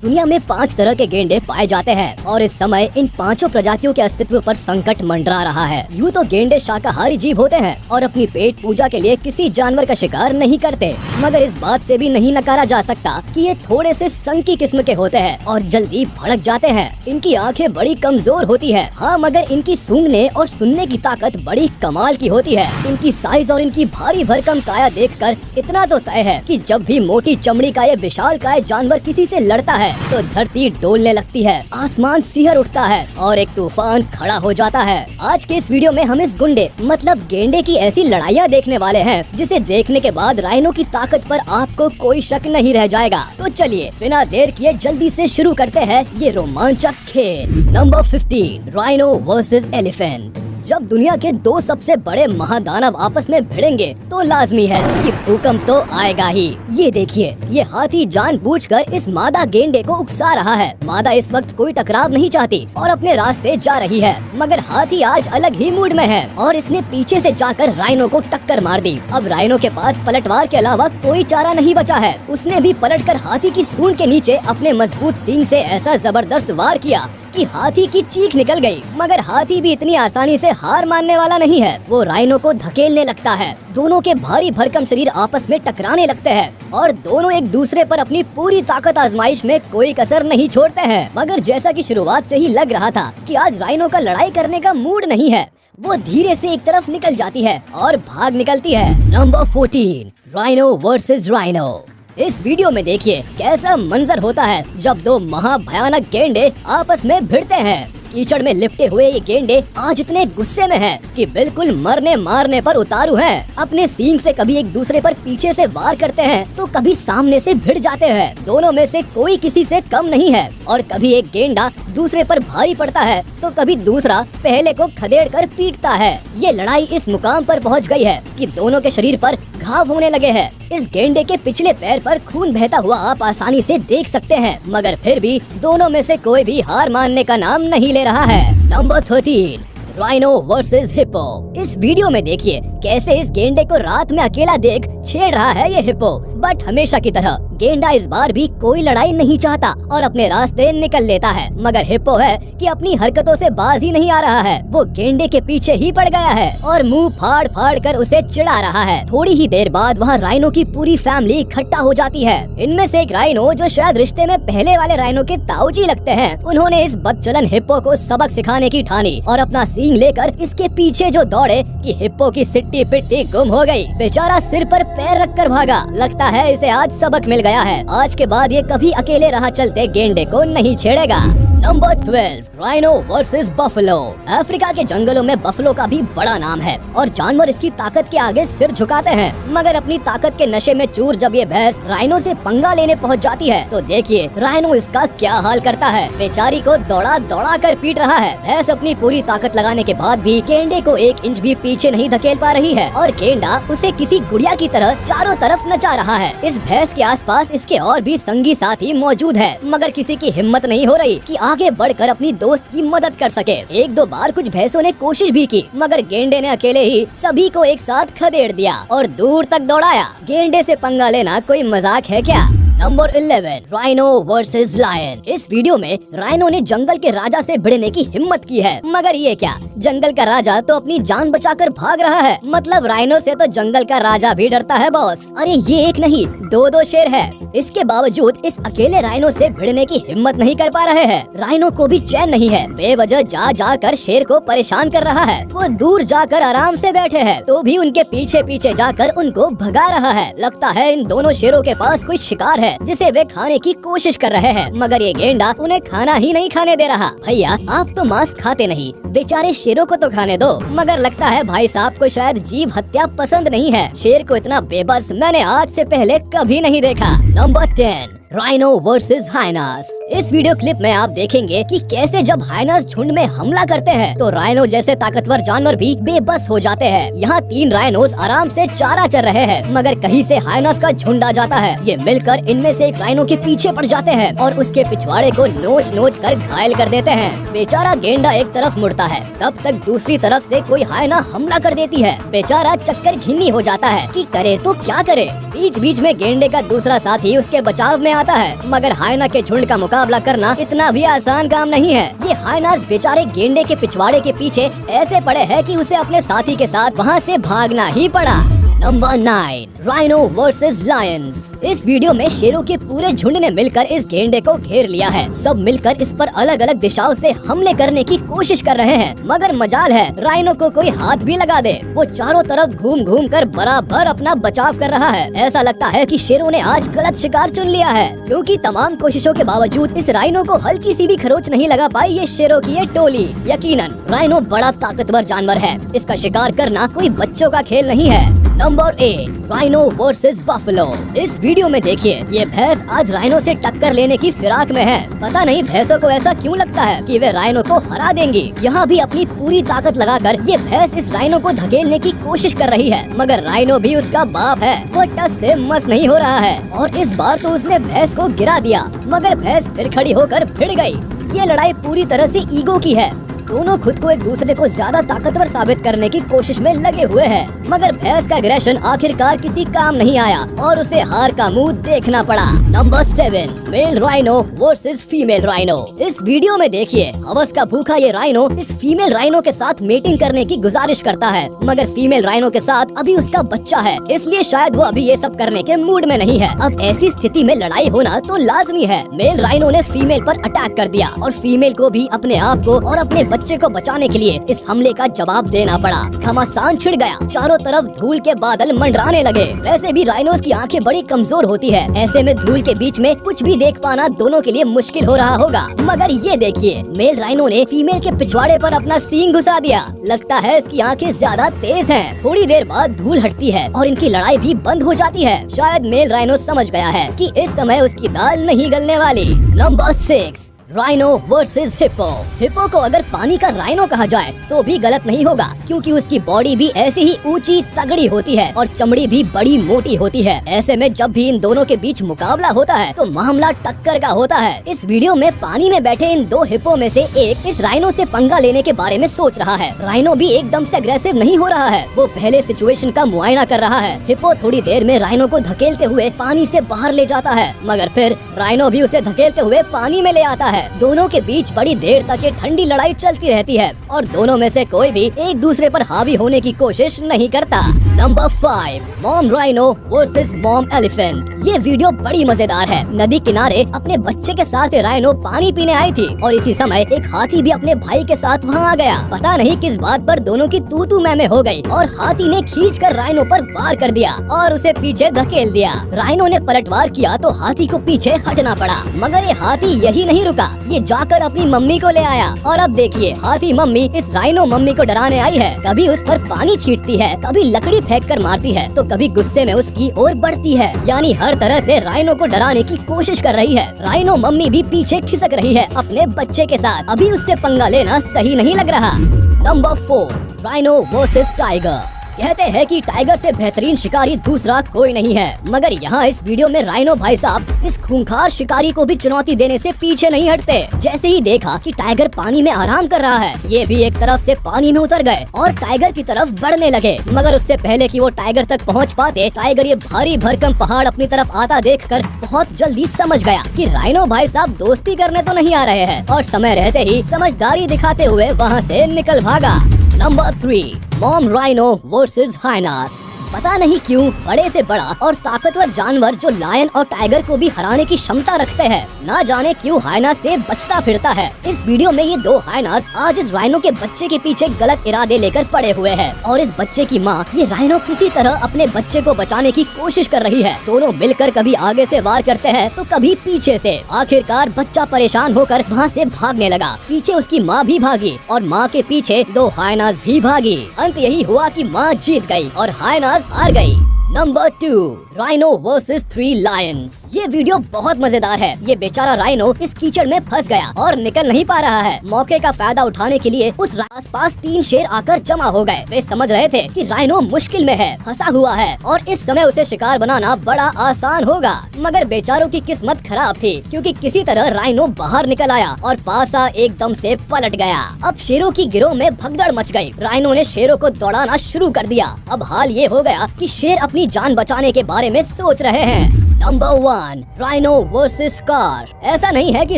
दुनिया में 5 तरह के गेंडे पाए जाते हैं और इस समय इन पांचों प्रजातियों के अस्तित्व पर संकट मंडरा रहा है। यूँ तो गेंडे शाकाहारी जीव होते हैं और अपनी पेट पूजा के लिए किसी जानवर का शिकार नहीं करते, मगर इस बात से भी नहीं नकारा जा सकता कि ये थोड़े से संकी किस्म के होते हैं और जल्दी भड़क जाते हैं। इनकी आंखें बड़ी कमजोर होती है, हाँ, मगर इनकी सूंघने और सुनने की ताकत बड़ी कमाल की होती है। इनकी साइज और इनकी भारी भरकम काया देखकर इतना तो तय है कि जब भी मोटी चमड़ी का ये विशालकाय जानवर किसी से लड़ता है तो धरती डोलने लगती है, आसमान सिहर उठता है और एक तूफान खड़ा हो जाता है। आज के इस वीडियो में हम इस गुंडे मतलब गेंडे की ऐसी लड़ाइयाँ देखने वाले हैं जिसे देखने के बाद राइनो की ताकत पर आपको कोई शक नहीं रह जाएगा। तो चलिए बिना देर किए जल्दी से शुरू करते हैं ये रोमांचक खेल। Number 15, rhino versus elephant. जब दुनिया के दो सबसे बड़े महादानव आपस में भिड़ेंगे तो लाजमी है कि भूकंप तो आएगा ही। ये देखिए, ये हाथी जानबूझकर इस मादा गेंडे को उकसा रहा है। मादा इस वक्त कोई टकराव नहीं चाहती और अपने रास्ते जा रही है, मगर हाथी आज अलग ही मूड में है और इसने पीछे से जाकर राइनो को टक्कर मार दी। अब राइनो के पास पलटवार के अलावा कोई चारा नहीं बचा है। उसने भी पलटकर हाथी की सूंड के नीचे अपने मजबूत सींग से ऐसा जबरदस्त वार किया कि हाथी की चीख निकल गई। मगर हाथी भी इतनी आसानी से हार मानने वाला नहीं है। वो राइनो को धकेलने लगता है। दोनों के भारी भरकम शरीर आपस में टकराने लगते हैं और दोनों एक दूसरे पर अपनी पूरी ताकत आजमाइश में कोई कसर नहीं छोड़ते हैं। मगर जैसा कि शुरुआत से ही लग रहा था कि आज राइनो का लड़ाई करने का मूड नहीं है, वो धीरे से एक तरफ निकल जाती है और भाग निकलती है। Number 14, rhino versus rhino. इस वीडियो में देखिए कैसा मंजर होता है जब दो महाभयानक गेंडे आपस में भिड़ते हैं। कीचड़ में लिपटे हुए ये गेंडे आज इतने गुस्से में हैं कि बिल्कुल मरने मारने पर उतारू हैं। अपने सींग से कभी एक दूसरे पर पीछे से वार करते हैं तो कभी सामने से भिड़ जाते हैं। दोनों में से कोई किसी से कम नहीं है और कभी एक गेंडा दूसरे पर भारी पड़ता है तो कभी दूसरा पहले को खदेड़ कर पीटता है। ये लड़ाई इस मुकाम पर पहुंच गई है कि दोनों के शरीर पर घाव होने लगे हैं। इस गेंडे के पिछले पैर पर खून बहता हुआ आप आसानी से देख सकते हैं, मगर फिर भी दोनों में से कोई भी हार मानने का नाम नहीं ले रहा है। Number 13, rhino versus hippo. इस वीडियो में देखिए कैसे इस गेंडे को रात में अकेला देख छेड़ रहा है ये हिप्पो। बट हमेशा की तरह गेंडा इस बार भी कोई लड़ाई नहीं चाहता और अपने रास्ते निकल लेता है, मगर हिप्पो है कि अपनी हरकतों से बाज ही नहीं आ रहा है। वो गेंडे के पीछे ही पड़ गया है और मुंह फाड़ फाड़ कर उसे चिढ़ा रहा है। थोड़ी ही देर बाद वहाँ राइनो की पूरी फैमिली इकट्ठा हो जाती है। इनमें से एक राइनो जो शायद रिश्ते में पहले वाले राइनो के ताऊजी लगते हैं, उन्होंने इस बदचलन हिप्पो को सबक सिखाने की ठानी और अपना सींग लेकर इसके पीछे जो दौड़े कि हिप्पो की सिट्टी पिट्टी गुम हो गई। बेचारा सिर पर पैर रखकर भागा। लगता है इसे आज सबक मिल गया है। आज के बाद ये कभी अकेले राह चलते गेंडे को नहीं छेड़ेगा। Number 12, rhino versus buffalo. Africa के जंगलों में बफलो का भी बड़ा नाम है और जानवर इसकी ताकत के आगे सिर झुकाते हैं, मगर अपनी ताकत के नशे में चूर जब ये भैंस राइनो से पंगा लेने पहुंच जाती है तो देखिए राइनो इसका क्या हाल करता है। बेचारी को दौड़ा दौड़ा कर पीट रहा है। भैंस अपनी पूरी ताकत लगाने के बाद भी गेंडे को 1 इंच भी पीछे नहीं धकेल पा रही है और गेंडा उसे किसी गुड़िया की तरह चारों तरफ नचा रहा है। इस भैंस के आसपास इसके और भी संगी साथी मौजूद है, मगर किसी की हिम्मत नहीं हो रही कि आगे बढ़कर अपनी दोस्त की मदद कर सके। 1-2 बार कुछ भैंसों ने कोशिश भी की, मगर गेंडे ने अकेले ही सभी को एक साथ खदेड़ दिया और दूर तक दौड़ाया। गेंडे से पंगा लेना कोई मजाक है क्या? Number 11, rhino versus lion. इस वीडियो में राइनो ने जंगल के राजा से भिड़ने की हिम्मत की है, मगर ये क्या, जंगल का राजा तो अपनी जान बचाकर भाग रहा है। मतलब राइनो से तो जंगल का राजा भी डरता है बॉस। अरे ये एक नहीं 2-2 शेर है। इसके बावजूद इस अकेले राइनो से भिड़ने की हिम्मत नहीं कर पा रहे हैं। राइनो को भी चैन नहीं है, बेवजह जा जा कर शेर को परेशान कर रहा है। वो दूर जाकर आराम से बैठे हैं तो भी उनके पीछे पीछे जाकर उनको भगा रहा है। लगता है इन दोनों शेरों के पास कोई शिकार है जिसे वे खाने की कोशिश कर रहे हैं, मगर ये गेंडा उन्हें खाना ही नहीं खाने दे रहा। भैया आप तो मांस खाते नहीं, बेचारे शेरों को तो खाने दो। मगर लगता है भाई साहब को शायद जीव हत्या पसंद नहीं है। शेर को इतना बेबस मैंने आज से पहले कभी नहीं देखा। Number 10, rhino versus hyenas. इस वीडियो क्लिप में आप देखेंगे कि कैसे जब हाइनास झुंड में हमला करते हैं तो राइनो जैसे ताकतवर जानवर भी बेबस हो जाते हैं। यहाँ 3 राइनोस आराम से चारा चर रहे हैं, मगर कहीं से हाइनास का झुंड आ जाता है। ये मिलकर इनमें से एक राइनो के पीछे पड़ जाते हैं और उसके पिछवाड़े को नोच नोच कर घायल कर देते हैं। बेचारा गेंडा एक तरफ मुड़ता है, तब तक दूसरी तरफ से कोई हाइना हमला कर देती है। बेचारा चक्कर घिन्नी हो जाता है कि करे तो क्या करे। बीच बीच में गेंडे का दूसरा साथी उसके बचाव में आता है, मगर हाइना के झुंड का मुकाबला करना इतना भी आसान काम नहीं है। ये हाइनास बेचारे गेंडे के पिछवाड़े के पीछे ऐसे पड़े हैं कि उसे अपने साथी के साथ वहाँ से भागना ही पड़ा। Number 9, rhino versus Lions. इस वीडियो में शेरों के पूरे झुंड ने मिलकर इस गेंडे को घेर लिया है। सब मिलकर इस पर अलग अलग दिशाओं से हमले करने की कोशिश कर रहे हैं, मगर मजाल है राइनो को कोई हाथ भी लगा दे, वो चारों तरफ घूम घूम कर बराबर अपना बचाव कर रहा है। ऐसा लगता है कि शेरों ने आज गलत शिकार चुन लिया है, क्योंकि तमाम कोशिशों के बावजूद इस राइनो को हल्की सी भी खरोच नहीं लगा पाई ये शेरों की ये टोली। यकीनन राइनो बड़ा ताकतवर जानवर है, इसका शिकार करना कोई बच्चों का खेल नहीं है। Number 8, rhino versus buffalo. इस वीडियो में देखिए ये भैंस आज राइनो से टक्कर लेने की फिराक में है। पता नहीं भैंसों को ऐसा क्यों लगता है कि वे राइनो को हरा देंगी। यहाँ भी अपनी पूरी ताकत लगाकर ये भैंस इस राइनो को धकेलने की कोशिश कर रही है, मगर राइनो भी उसका बाप है, वो टस से मस नहीं हो रहा है। और इस बार तो उसने भैंस को गिरा दिया, मगर भैंस फिर खड़ी होकर भिड़ गई। ये लड़ाई पूरी तरह से ईगो की है। दोनों खुद को एक दूसरे को ज्यादा ताकतवर साबित करने की कोशिश में लगे हुए हैं, मगर भैंस का एग्रेशन आखिरकार किसी काम नहीं आया और उसे हार का मुंह देखना पड़ा। Number 7, male rhino versus female rhino. इस वीडियो में देखिए हवस का भूखा ये राइनो इस फीमेल राइनो के साथ मीटिंग करने की गुजारिश करता है, मगर फीमेल राइनो के साथ अभी उसका बच्चा है, इसलिए शायद वो अभी ये सब करने के मूड में नहीं है। अब ऐसी स्थिति में लड़ाई होना तो लाजमी है। मेल राइनो ने फीमेल पर अटैक कर दिया और फीमेल को भी अपने आप को और अपने बच्चे को बचाने के लिए इस हमले का जवाब देना पड़ा। घमासान छिड़ गया, चारों तरफ धूल के बादल मंडराने लगे। वैसे भी राइनोस की आंखें बड़ी कमजोर होती है, ऐसे में धूल के बीच में कुछ भी देख पाना दोनों के लिए मुश्किल हो रहा होगा। मगर ये देखिए मेल राइनो ने फीमेल के पिछवाड़े पर अपना सींग घुसा दिया। लगता है इसकी आंखें ज्यादा तेज हैं। थोड़ी देर बाद धूल हटती है और इनकी लड़ाई भी बंद हो जाती है। शायद मेल राइनो समझ गया है कि इस समय उसकी दाल नहीं गलने वाली। Number 6, rhino versus hippo. Hippo को अगर पानी का राइनो कहा जाए तो भी गलत नहीं होगा, क्योंकि उसकी बॉडी भी ऐसी ही ऊंची तगड़ी होती है और चमड़ी भी बड़ी मोटी होती है। ऐसे में जब भी इन दोनों के बीच मुकाबला होता है तो मामला टक्कर का होता है। इस वीडियो में पानी में बैठे इन दो हिप्पो में से एक इस राइनो से पंगा लेने के बारे में सोच रहा है। राइनो भी एकदम से अग्रेसिव नहीं हो रहा है, वो पहले सिचुएशन का मुआयना कर रहा है। हिप्पो थोड़ी देर में राइनो को धकेलते हुए पानी से बाहर ले जाता है, मगर फिर राइनो भी उसे धकेलते हुए पानी में ले आता है। दोनों के बीच बड़ी देर तक ये ठंडी लड़ाई चलती रहती है और दोनों में से कोई भी एक दूसरे पर हावी होने की कोशिश नहीं करता। Number 5, mom rhino versus mom elephant. ये वीडियो बड़ी मजेदार है। नदी किनारे अपने बच्चे के साथ राइनो पानी पीने आई थी और इसी समय एक हाथी भी अपने भाई के साथ वहाँ आ गया। पता नहीं किस बात पर दोनों की तू मैं हो गई और हाथी ने खींचकर राइनो पर वार कर दिया और उसे पीछे धकेल दिया। राइनो ने पलटवार किया तो हाथी को पीछे हटना पड़ा, मगर ये हाथी यही नहीं रुका, ये जाकर अपनी मम्मी को ले आया। और अब देखिए हाथी मम्मी इस राइनो मम्मी को डराने आई है। कभी उस पर पानी छींटती है, कभी लकड़ी फेंक कर मारती है, तो कभी गुस्से में उसकी ओर बढ़ती है। यानी हर तरह से राइनो को डराने की कोशिश कर रही है। राइनो मम्मी भी पीछे खिसक रही है अपने बच्चे के साथ। अभी उससे पंगा लेना सही नहीं लग रहा। Number 4, rhino versus tiger. कहते हैं कि टाइगर से बेहतरीन शिकारी दूसरा कोई नहीं है, मगर यहाँ इस वीडियो में राइनो भाई साहब इस खूंखार शिकारी को भी चुनौती देने से पीछे नहीं हटते। जैसे ही देखा कि टाइगर पानी में आराम कर रहा है, ये भी एक तरफ से पानी में उतर गए और टाइगर की तरफ बढ़ने लगे। मगर उससे पहले कि वो टाइगर तक पहुँच पाते, टाइगर ये भारी भरकम पहाड़ अपनी तरफ आता देखकर बहुत जल्दी समझ गया कि राइनो भाई साहब दोस्ती करने तो नहीं आ रहे हैं, और समय रहते ही समझदारी दिखाते हुए वहाँ से निकल भागा। Number 3, mom rhino versus hyenas. पता नहीं क्यों बड़े से बड़ा और ताकतवर जानवर जो लायन और टाइगर को भी हराने की क्षमता रखते हैं, ना जाने क्यों हाइनास से बचता फिरता है। इस वीडियो में ये दो हाइनास आज इस राइनो के बच्चे के पीछे गलत इरादे लेकर पड़े हुए हैं और इस बच्चे की माँ ये राइनो किसी तरह अपने बच्चे को बचाने की कोशिश कर रही है। दोनों मिलकर कभी आगे से वार करते हैं तो कभी पीछे से। आखिरकार बच्चा परेशान होकर वहाँ से भागने लगा। पीछे उसकी माँ भी भागी और माँ के पीछे दो हाइनास भी भागी। अंत यही हुआ कि माँ जीत गई और हाइनास हार गई। Number 2, rhino versus 3 Lions. ये वीडियो बहुत मजेदार है। ये बेचारा राइनो इस कीचड़ में फंस गया और निकल नहीं पा रहा है। मौके का फायदा उठाने के लिए उस आसपास 3 शेर आकर जमा हो गए। वे समझ रहे थे कि राइनो मुश्किल में है, फंसा हुआ है और इस समय उसे शिकार बनाना बड़ा आसान होगा। मगर बेचारों की किस्मत खराब थी, क्योंकि किसी तरह राइनो बाहर निकल आया और पासा एकदम से पलट गया। अब शेरों की गिरोह में भगदड़ मच गई। राइनो ने शेरों को दौड़ाना शुरू कर दिया। अब हाल ये हो गया कि शेर अपनी जान बचाने के बारे में सोच रहे हैं। Number 1, rhino versus car. ऐसा नहीं है कि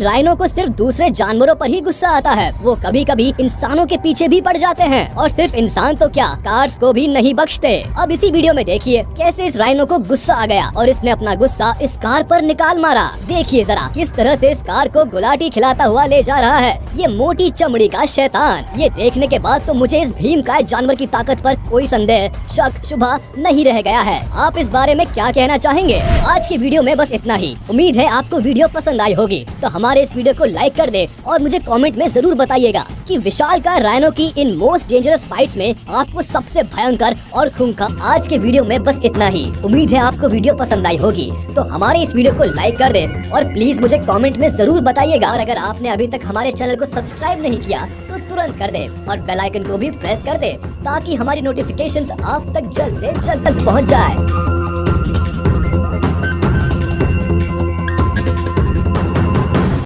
राइनो को सिर्फ दूसरे जानवरों पर ही गुस्सा आता है, वो कभी कभी इंसानों के पीछे भी पड़ जाते हैं, और सिर्फ इंसान तो क्या, कार्स को भी नहीं बख्शते। अब इसी वीडियो में देखिए कैसे इस राइनो को गुस्सा आ गया और इसने अपना गुस्सा इस कार पर निकाल मारा। देखिए जरा किस तरह से इस कार को गुलाटी खिलाता हुआ ले जा रहा है ये मोटी चमड़ी का शैतान। ये देखने के बाद तो मुझे इस भीमकाय जानवर की ताकत पर कोई संदेह, शक, शुबा नहीं रह गया है। आप इस बारे में क्या कहना चाहेंगे? आज की वीडियो में बस इतना ही। उम्मीद है आपको वीडियो पसंद आई होगी, तो हमारे इस वीडियो को लाइक कर दे और मुझे कमेंट में जरूर बताइएगा कि विशालकाय राइनो की इन मोस्ट डेंजरस फाइट्स में आपको सबसे भयंकर और खूंखार। आज के वीडियो में बस इतना ही। उम्मीद है आपको वीडियो पसंद आई होगी, तो हमारे इस वीडियो को लाइक कर दे और प्लीज मुझे कमेंट में जरूर बताइएगा। और अगर आपने अभी तक हमारे चैनल को सब्सक्राइब नहीं किया तो तुरंत कर दे और बेल आइकन को भी प्रेस कर दे, ताकि हमारी नोटिफिकेशंस आप तक जल्द से जल्द पहुंच जाए।